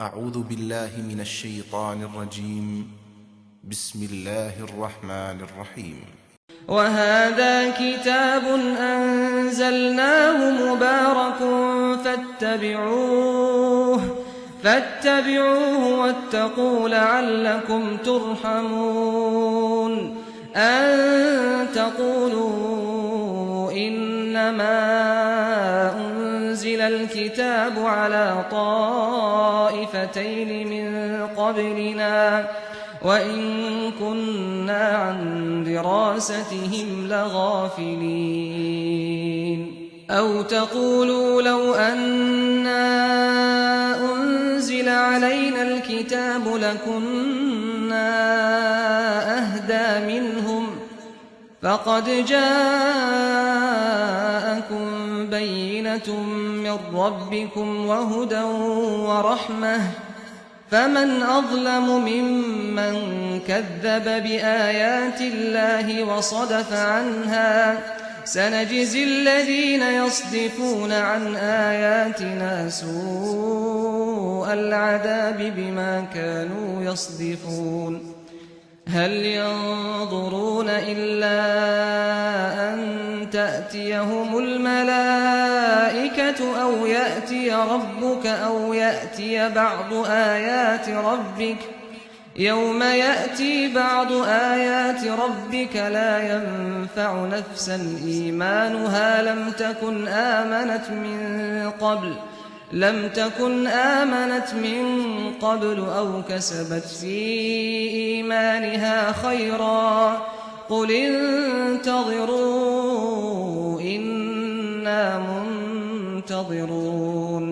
أعوذ بالله من الشيطان الرجيم. بسم الله الرحمن الرحيم. وهذا كتاب أنزلناه مبارك فاتبعوه واتقوا لعلكم ترحمون. أن تقولوا إنما أنزل الكتاب على طائفتين من قبلنا وإن كنا عن دراستهم لغافلين. أو تقولوا لو أنا أنزل علينا الكتاب لكنا أهدى منهم فقد جاءكم بينة من ربكم وهدى ورحمة فمن أظلم ممن كذب بآيات الله وصدف عنها سنجزي الذين يصدفون عن آياتنا سوء العذاب بما كانوا يصدفون. هل ينظرون إلا أن تأتيهم الملائكة أو يأتي ربك أو يأتي بعض آيات ربك يوم يأتي بعض آيات ربك لا ينفع نفسا إيمانها لم تكن آمنت من قبل أو كسبت في إيمانها خيرا قل انتظروا إنا منتظرون.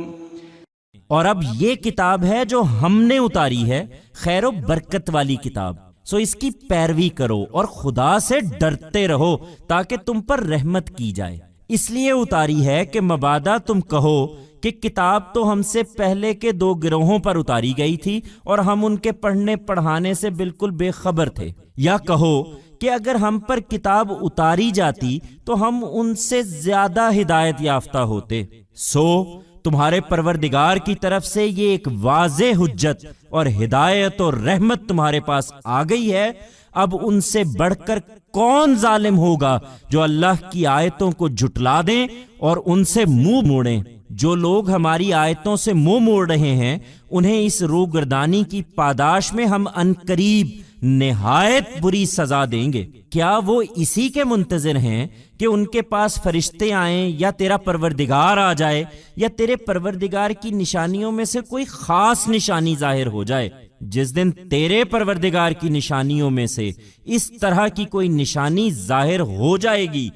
اور اب یہ کتاب ہے جو ہم نے اتاری ہے، خیر و برکت والی کتاب، سو اس کی پیروی کرو اور خدا سے ڈرتے رہو تاکہ تم پر رحمت کی جائے. اس لیے اتاری ہے کہ مبادا تم کہو کہ کتاب تو ہم سے پہلے کے 2 گروہوں پر اتاری گئی تھی اور ہم ان کے پڑھنے پڑھانے سے بالکل بے خبر تھے، یا کہو کہ اگر ہم پر کتاب اتاری جاتی تو ہم ان سے زیادہ ہدایت یافتہ ہوتے. سو تمہارے پروردگار کی طرف سے یہ ایک واضح حجت اور ہدایت اور رحمت تمہارے پاس آ گئی ہے. اب ان سے بڑھ کر کون ظالم ہوگا جو اللہ کی آیتوں کو جھٹلا دیں اور ان سے منہ موڑیں. جو لوگ ہماری آیتوں سے منہ موڑ رہے ہیں انہیں اس روگردانی کی پاداش میں ہم عنقریب نہایت بری سزا دیں گے. کیا وہ اسی کے منتظر ہیں کہ ان کے پاس فرشتے آئیں یا تیرا پروردگار آ جائے یا تیرے پروردگار کی نشانیوں میں سے کوئی خاص نشانی ظاہر ہو جائے؟ جس دن تیرے پروردگار کی نشانیوں میں سے اس طرح کی کوئی نشانی ظاہر ہو جائے گی،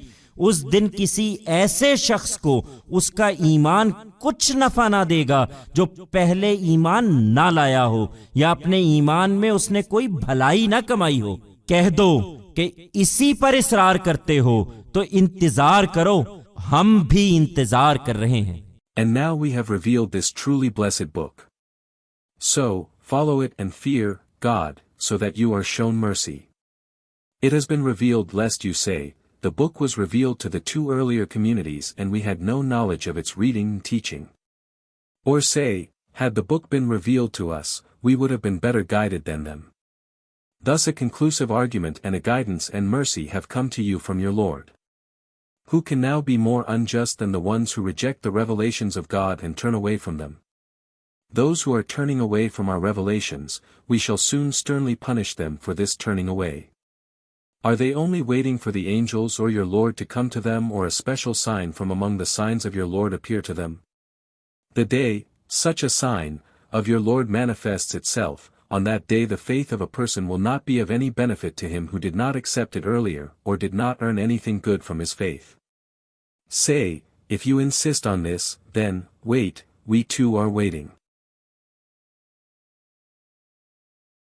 اس دن کسی ایسے شخص کو اس کا ایمان کچھ نفع نہ دے گا جو پہلے ایمان نہ لایا ہو یا اپنے ایمان میں اس نے کوئی بھلائی نہ کمائی ہو. کہہ دو کہ اسی پر اصرار کرتے ہو تو انتظار کرو، ہم بھی انتظار کر رہے ہیں. And now we have revealed this truly blessed book. So, follow it and fear God, so that you are shown mercy. It has been revealed lest you say, the book was revealed to the 2 earlier communities and we had no knowledge of its reading and teaching. Or say, had the book been revealed to us, we would have been better guided than them. Thus a conclusive argument and a guidance and mercy have come to you from your Lord. Who can now be more unjust than the ones who reject the revelations of God and turn away from them? Those who are turning away from our revelations, we shall soon sternly punish them for this turning away. Are they only waiting for the angels or your Lord to come to them, or a special sign from among the signs of your Lord appear to them? The day such a sign of your Lord manifests itself, on that day the faith of a person will not be of any benefit to him who did not accept it earlier or did not earn anything good from his faith. Say, if you insist on this, then, wait, we too are waiting.